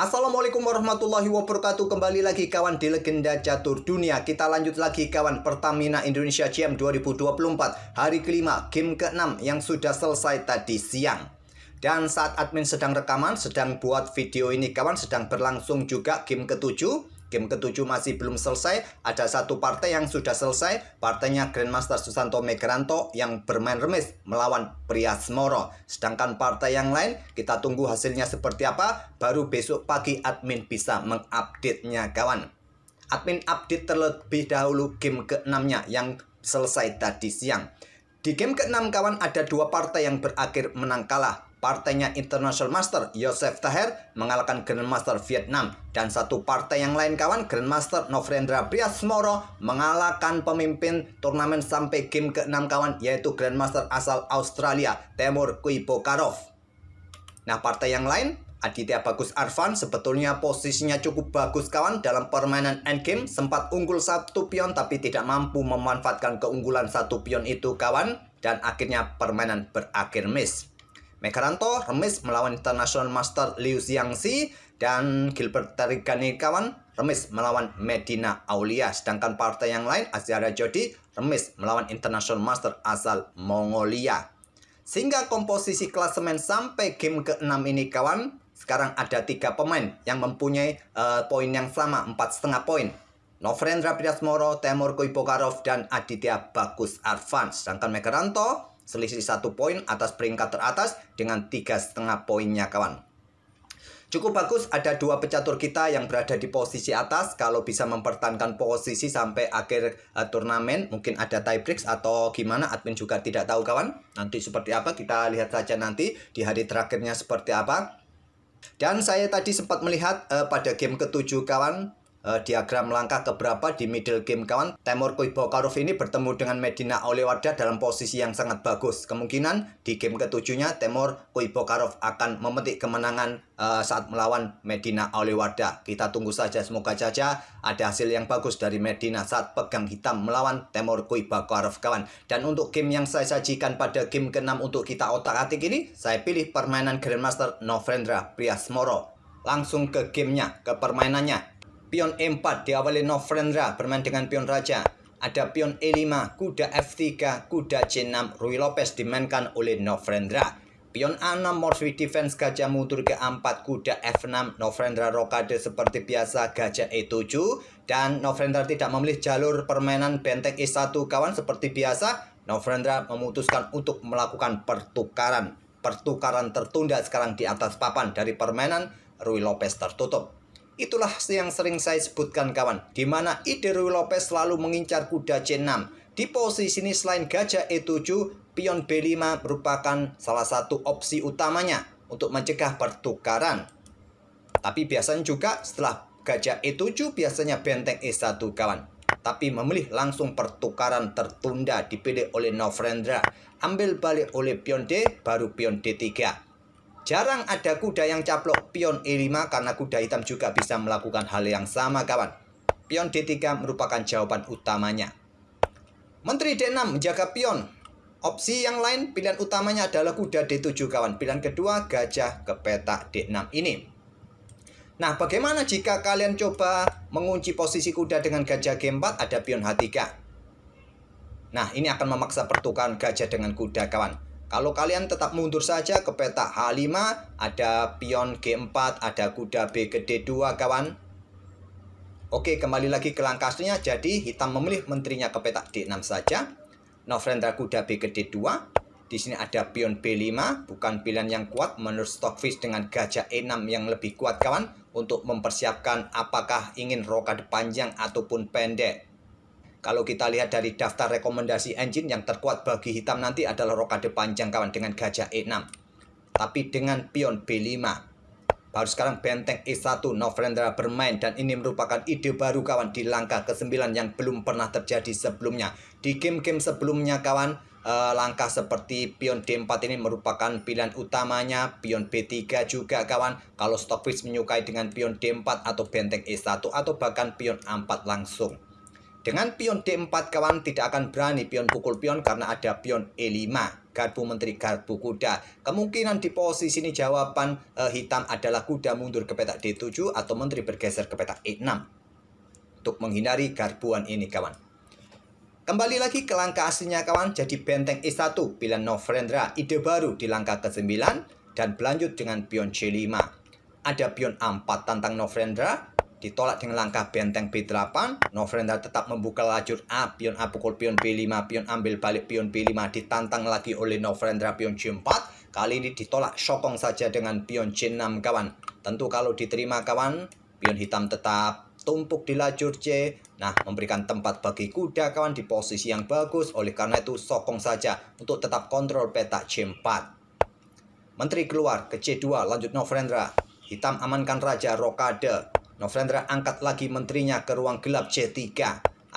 Assalamualaikum warahmatullahi wabarakatuh. Kembali lagi kawan di Legenda Catur Dunia. Kita lanjut lagi kawan, Pertamina Indonesia Jam 2024 hari kelima, game ke-6 yang sudah selesai tadi siang. Dan saat admin sedang rekaman, sedang buat video ini kawan, sedang berlangsung juga game ke-7. Game ke-7 masih belum selesai. Ada satu partai yang sudah selesai. Partainya Grandmaster Susanto Megaranto yang bermain remis melawan Prias Moro. Sedangkan partai yang lain kita tunggu hasilnya seperti apa. Baru besok pagi admin bisa mengupdate-nya kawan. Admin update terlebih dahulu game ke-6-nya yang selesai tadi siang. Di game ke-6 kawan ada dua partai yang berakhir menang kalah. Partainya International Master Yosef Taher mengalahkan Grandmaster Vietnam. Dan satu partai yang lain kawan, Grandmaster Nofrendra Prias Moro mengalahkan pemimpin turnamen sampai game ke-6 kawan, yaitu Grandmaster asal Australia Temur Kuibokarov. Nah partai yang lain, Aditya Bagus Arfan sebetulnya posisinya cukup bagus kawan dalam permainan endgame. Sempat unggul satu pion tapi tidak mampu memanfaatkan keunggulan satu pion itu kawan. Dan akhirnya permainan berakhir miss. Megaranto remis melawan International Master Liu Xiangxi. Dan Gilbert Tarigani kawan remis melawan Medina Aulia. Sedangkan partai yang lain, Aziara Jodi remis melawan International Master asal Mongolia. Sehingga komposisi klasemen sampai game ke-6 ini kawan, sekarang ada 3 pemain yang mempunyai poin yang sama, 4,5 poin. Nofrendra Prias Moro, Temur Kuibokarov, dan Aditya Bagus Arfan. Sedangkan Megaranto selisih 1 poin atas peringkat teratas dengan 3,5 poinnya kawan. Cukup bagus, ada 2 pecatur kita yang berada di posisi atas. Kalau bisa mempertahankan posisi sampai akhir turnamen, mungkin ada tie breaks atau gimana, admin juga tidak tahu kawan. Nanti seperti apa kita lihat saja nanti di hari terakhirnya seperti apa. Dan saya tadi sempat melihat pada game ke-7 kawan, diagram langkah keberapa di middle game kawan, Temur Kuibokarov ini bertemu dengan Medina Aulia dalam posisi yang sangat bagus. Kemungkinan di game ke-7-nya Temur Kuibokarov akan memetik kemenangan saat melawan Medina Aulia. Kita tunggu saja, semoga saja ada hasil yang bagus dari Medina saat pegang hitam melawan Temur Kuibokarov kawan. Dan untuk game yang saya sajikan pada game ke-6 untuk kita otak-atik ini, saya pilih permainan Grandmaster Nofrendra Prias Moro. Langsung ke gamenya, ke permainannya. Pion E4 diawali Nofrendra bermain dengan pion raja. Ada pion E5, kuda F3, kuda C6, Ruy Lopez dimainkan oleh Nofrendra. Pion A6, Morphy Defense, gajah mundur ke A4, kuda F6, Nofrendra rokade seperti biasa, gajah E7. Dan Nofrendra tidak memilih jalur permainan benteng E1 kawan seperti biasa. Nofrendra memutuskan untuk melakukan pertukaran. Pertukaran tertunda sekarang di atas papan dari permainan Ruy Lopez tertutup. Itulah yang sering saya sebutkan kawan, di mana ide Ruy Lopez selalu mengincar kuda C6. Di posisi ini selain gajah E7, pion B5 merupakan salah satu opsi utamanya untuk mencegah pertukaran. Tapi biasanya juga setelah gajah E7 biasanya benteng E1 kawan. Tapi memilih langsung pertukaran tertunda dipilih oleh Nofrendra. Ambil balik oleh pion D, baru pion D3. Jarang ada kuda yang caplok pion E5 karena kuda hitam juga bisa melakukan hal yang sama kawan. Pion D3 merupakan jawaban utamanya. Menteri D6 menjaga pion. Opsi yang lain pilihan utamanya adalah kuda D7 kawan. Pilihan kedua gajah ke petak D6 ini. Nah bagaimana jika kalian coba mengunci posisi kuda dengan gajah G4, ada pion H3. Nah ini akan memaksa pertukaran gajah dengan kuda kawan. Kalau kalian tetap mundur saja ke petak H5, ada pion G4, ada kuda B ke D2 kawan. Oke, kembali lagi ke langkah aslinya. Jadi hitam memilih menterinya ke petak D6 saja. Nofrendra kuda B ke D2. Di sini ada pion B5, bukan pilihan yang kuat menurut Stockfish dengan gajah E6 yang lebih kuat kawan. Untuk mempersiapkan apakah ingin rokade panjang ataupun pendek. Kalau kita lihat dari daftar rekomendasi engine yang terkuat bagi hitam nanti adalah rokade panjang kawan dengan gajah E6. Tapi dengan pion B5. Baru sekarang benteng E1 Nofrendra bermain dan ini merupakan ide baru kawan di langkah ke-9 yang belum pernah terjadi sebelumnya. Di game-game sebelumnya kawan, langkah seperti pion D4 ini merupakan pilihan utamanya. Pion B3 juga kawan. Kalau Stockfish menyukai dengan pion D4 atau benteng E1 atau bahkan pion A4 langsung. Dengan pion D4 kawan tidak akan berani pion pukul pion karena ada pion E5. garpu menteri garpu kuda. Kemungkinan di posisi ini jawaban hitam adalah kuda mundur ke petak D7 atau menteri bergeser ke petak E6 untuk menghindari garbuan ini kawan. Kembali lagi ke langkah aslinya kawan, jadi benteng E1 pilihan Novrendra, ide baru di langkah ke-9 dan berlanjut dengan pion C5. Ada pion A4 tantang Novrendra, ditolak dengan langkah benteng B8. Novrendra tetap membuka lajur A, pion A pukul pion B5, pion ambil balik pion B5, ditantang lagi oleh Novrendra pion C4. Kali ini ditolak sokong saja dengan pion C6 kawan. Tentu kalau diterima kawan, pion hitam tetap tumpuk di lajur C. Nah, memberikan tempat bagi kuda kawan di posisi yang bagus. Oleh karena itu sokong saja untuk tetap kontrol petak C4. Menteri keluar ke C2, lanjut Novrendra. Hitam amankan raja rokade. Novrendra angkat lagi menterinya ke ruang gelap C3.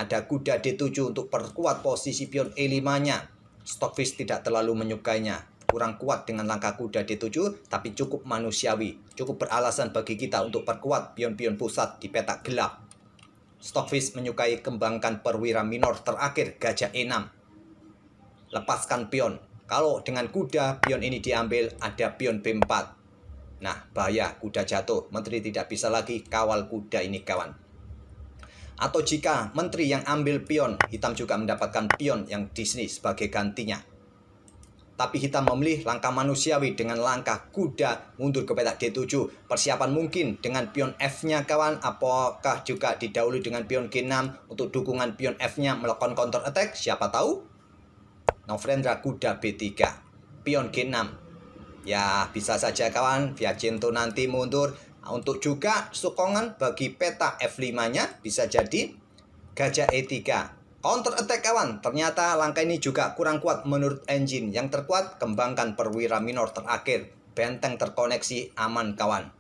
Ada kuda D7 untuk perkuat posisi pion E5-nya. Stockfish tidak terlalu menyukainya. Kurang kuat dengan langkah kuda D7, tapi cukup manusiawi. Cukup beralasan bagi kita untuk perkuat pion-pion pusat di petak gelap. Stockfish menyukai kembangkan perwira minor terakhir gajah E6. Lepaskan pion. Kalau dengan kuda, pion ini diambil, ada pion B4. Nah, bahaya, kuda jatuh. Menteri tidak bisa lagi kawal kuda ini kawan. Atau jika menteri yang ambil pion, hitam juga mendapatkan pion yang di sini sebagai gantinya. Tapi hitam memilih langkah manusiawi dengan langkah kuda mundur ke petak D7. Persiapan mungkin dengan pion F-nya kawan. Apakah juga didahului dengan pion G6 untuk dukungan pion F-nya melakukan counter attack? Siapa tahu? Novrendra kuda B3, pion G6. Ya, bisa saja kawan, Viajento nanti mundur. Untuk juga sokongan bagi peta F5-nya bisa jadi gajah E3. Counter attack kawan, ternyata langkah ini juga kurang kuat menurut engine. Yang terkuat, kembangkan perwira minor terakhir. Benteng terkoneksi, aman kawan.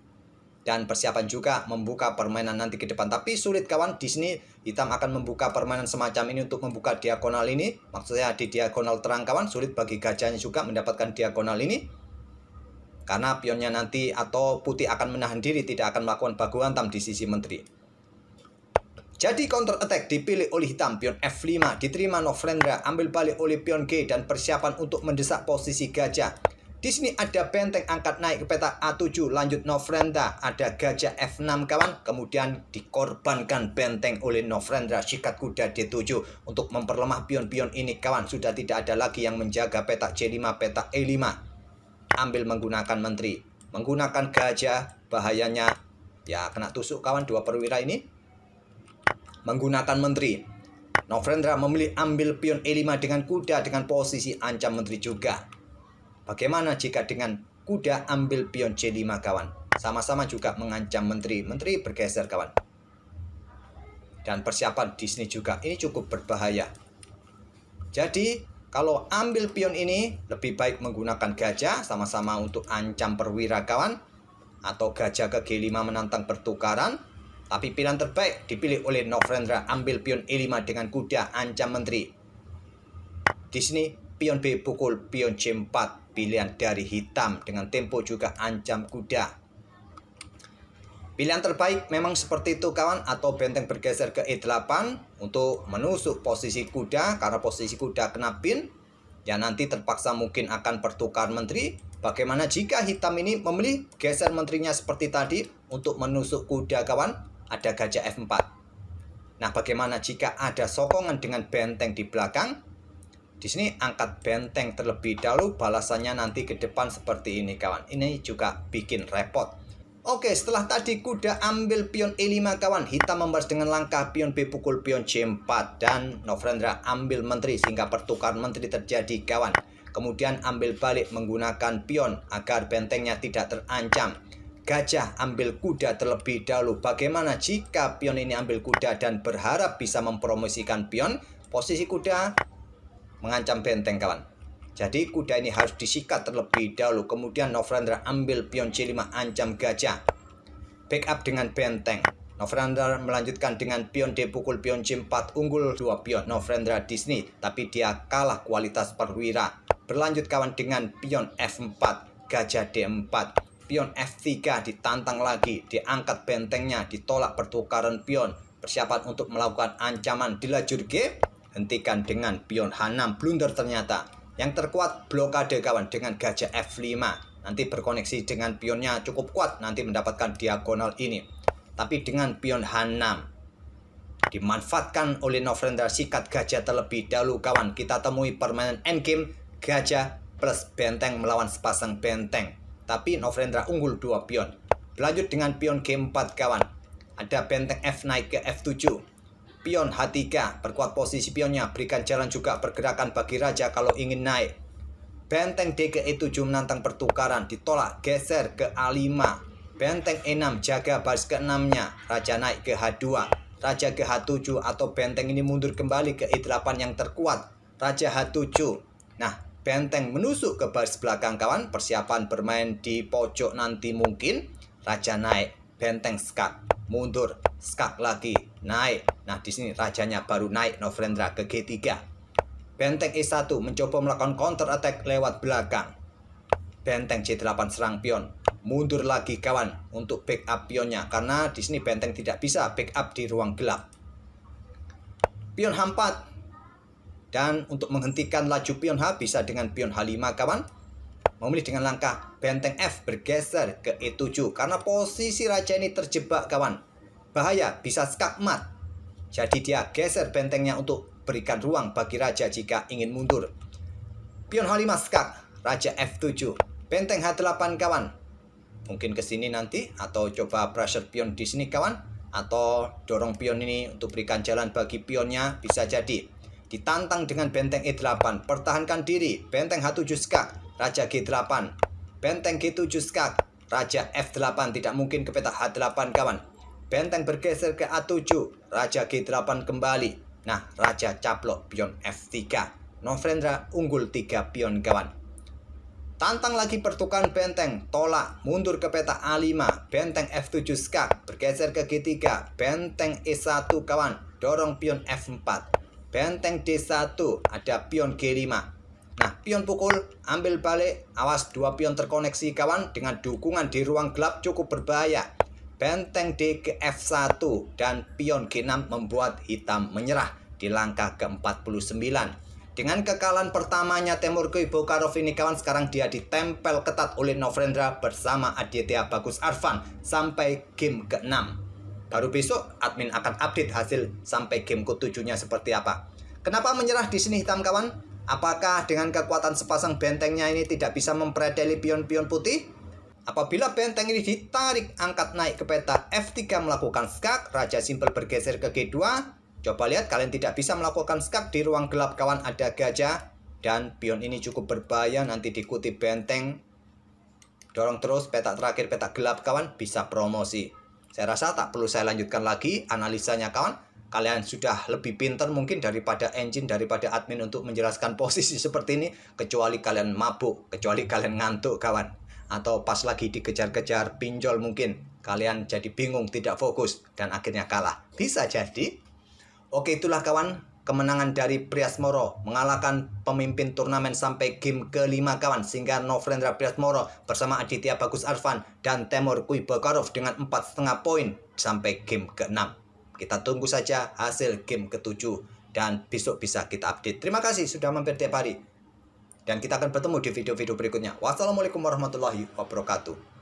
Dan persiapan juga membuka permainan nanti ke depan. Tapi sulit kawan, di sini hitam akan membuka permainan semacam ini untuk membuka diagonal ini. Maksudnya di diagonal terang kawan, sulit bagi gajahnya juga mendapatkan diagonal ini. Karena pionnya nanti atau putih akan menahan diri, tidak akan melakukan baku hantam di sisi menteri. Jadi counter attack dipilih oleh hitam, pion F5 diterima Novrendra, ambil balik oleh pion G dan persiapan untuk mendesak posisi gajah. Di sini ada benteng angkat naik ke petak A7, lanjut Novrendra, ada gajah F6 kawan, kemudian dikorbankan benteng oleh Novrendra, sikat kuda D7 untuk memperlemah pion-pion ini kawan. Sudah tidak ada lagi yang menjaga petak C5, petak E5. Ambil menggunakan menteri, menggunakan gajah, bahayanya ya kena tusuk kawan dua perwira ini. Menggunakan menteri, Novrendra memilih ambil pion E5 dengan kuda dengan posisi ancam menteri juga. Bagaimana jika dengan kuda ambil pion C5 kawan? Sama-sama juga mengancam menteri, menteri bergeser kawan. Dan persiapan di sini juga ini cukup berbahaya. Jadi kalau ambil pion ini, lebih baik menggunakan gajah, sama-sama untuk ancam perwira kawan. Atau gajah ke G5 menantang pertukaran. Tapi pilihan terbaik dipilih oleh Novrendra, ambil pion E5 dengan kuda, ancam menteri. Di sini, pion B pukul pion C4, pilihan dari hitam, dengan tempo juga ancam kuda. Pilihan terbaik memang seperti itu kawan, atau benteng bergeser ke E8 untuk menusuk posisi kuda, karena posisi kuda kena pin. Ya nanti terpaksa mungkin akan pertukar menteri. Bagaimana jika hitam ini memilih geser menterinya seperti tadi untuk menusuk kuda kawan? Ada gajah F4. Nah, bagaimana jika ada sokongan dengan benteng di belakang? Di sini angkat benteng terlebih dahulu, balasannya nanti ke depan seperti ini kawan. Ini juga bikin repot. Oke, setelah tadi kuda ambil pion E5 kawan, hitam membalas dengan langkah pion B pukul pion C4 dan Novrendra ambil menteri sehingga pertukaran menteri terjadi kawan. Kemudian ambil balik menggunakan pion agar bentengnya tidak terancam. Gajah ambil kuda terlebih dahulu. Bagaimana jika pion ini ambil kuda dan berharap bisa mempromosikan pion? Posisi kuda mengancam benteng kawan. Jadi kuda ini harus disikat terlebih dahulu. Kemudian Novrendra ambil pion C5 ancam gajah. Backup dengan benteng. Novrendra melanjutkan dengan pion D pukul pion C4, unggul 2 pion Novrendra di sini. Tapi dia kalah kualitas perwira. Berlanjut kawan dengan pion F4, gajah D4. Pion F3 ditantang lagi, diangkat bentengnya, ditolak pertukaran pion. Persiapan untuk melakukan ancaman di lajur G. Hentikan dengan pion H6, blunder ternyata. Yang terkuat blokade kawan dengan gajah F5. Nanti berkoneksi dengan pionnya cukup kuat, nanti mendapatkan diagonal ini. Tapi dengan pion H6 dimanfaatkan oleh Novrendra sikat gajah terlebih dahulu kawan. Kita temui permainan endgame gajah plus benteng melawan sepasang benteng. Tapi Novrendra unggul 2 pion. Berlanjut dengan pion G4 kawan. Ada benteng F naik ke F7. Pion H3, perkuat posisi pionnya, berikan jalan juga pergerakan bagi raja kalau ingin naik. Benteng D ke E7 menantang pertukaran, ditolak, geser ke A5. Benteng E6 jaga baris ke-6-nya, raja naik ke H2. Raja ke H7 atau benteng ini mundur kembali ke E8 yang terkuat, raja H7. Nah, benteng menusuk ke baris belakang kawan, persiapan bermain di pojok nanti mungkin. Raja naik, benteng skak, mundur, skak lagi, naik. Nah, di sini rajanya baru naik Novrendra ke G3. Benteng E1 mencoba melakukan counter attack lewat belakang. Benteng C8 serang pion, mundur lagi kawan untuk backup pionnya karena di sini benteng tidak bisa backup di ruang gelap. Pion H4 dan untuk menghentikan laju pion H bisa dengan pion H5 kawan. Memilih dengan langkah benteng F bergeser ke E7 karena posisi raja ini terjebak kawan. Bahaya, bisa skak mat. Jadi dia geser bentengnya untuk berikan ruang bagi raja jika ingin mundur. Pion H5 skak, raja F7, benteng H8 kawan. Mungkin ke sini nanti atau coba pressure pion di sini kawan, atau dorong pion ini untuk berikan jalan bagi pionnya, bisa jadi. Ditantang dengan benteng E8, pertahankan diri, benteng H7 skak, raja G8, benteng G7 skak, raja F8, tidak mungkin ke petak H8 kawan. Benteng bergeser ke A7, raja G8 kembali. Nah, raja caplok pion F3. Novrendra unggul 3 pion kawan. Tantang lagi pertukaran benteng, tolak, mundur ke petak A5, benteng F7 skak, bergeser ke G3, benteng E1 kawan, dorong pion F4, benteng D1, ada pion G5. Nah, pion pukul, ambil balik, awas 2 pion terkoneksi kawan, dengan dukungan di ruang gelap cukup berbahaya. Benteng D ke F1 dan pion G6 membuat hitam menyerah di langkah ke-49. Dengan kekalahan pertamanya Temur Kuibokarov ini kawan, sekarang dia ditempel ketat oleh Novrendra bersama Aditya Bagus Arvan sampai game ke-6. Baru besok admin akan update hasil sampai game ke-7-nya seperti apa. Kenapa menyerah di sini hitam kawan? Apakah dengan kekuatan sepasang bentengnya ini tidak bisa mempredeli pion-pion putih? Apabila benteng ini ditarik angkat naik ke peta F3 melakukan skak, raja simpel bergeser ke G2. Coba lihat, kalian tidak bisa melakukan skak di ruang gelap kawan, ada gajah. Dan pion ini cukup berbahaya, nanti diikuti benteng. Dorong terus, petak terakhir petak gelap kawan, bisa promosi. Saya rasa tak perlu saya lanjutkan lagi analisanya kawan. Kalian sudah lebih pintar mungkin daripada engine, daripada admin untuk menjelaskan posisi seperti ini. Kecuali kalian mabuk, kecuali kalian ngantuk kawan. Atau pas lagi dikejar-kejar pinjol mungkin kalian jadi bingung, tidak fokus, dan akhirnya kalah. Bisa jadi. Oke, itulah kawan kemenangan dari Priasmoro mengalahkan pemimpin turnamen sampai game ke-5 kawan, sehingga Novrendra Priasmoro bersama Aditya Bagus Arvan dan Temur Kuibokarov dengan 4,5 poin sampai game ke-6. Kita tunggu saja hasil game ke-7 dan besok bisa kita update. Terima kasih sudah mampir tiap hari. Dan kita akan bertemu di video-video berikutnya. Wassalamualaikum warahmatullahi wabarakatuh.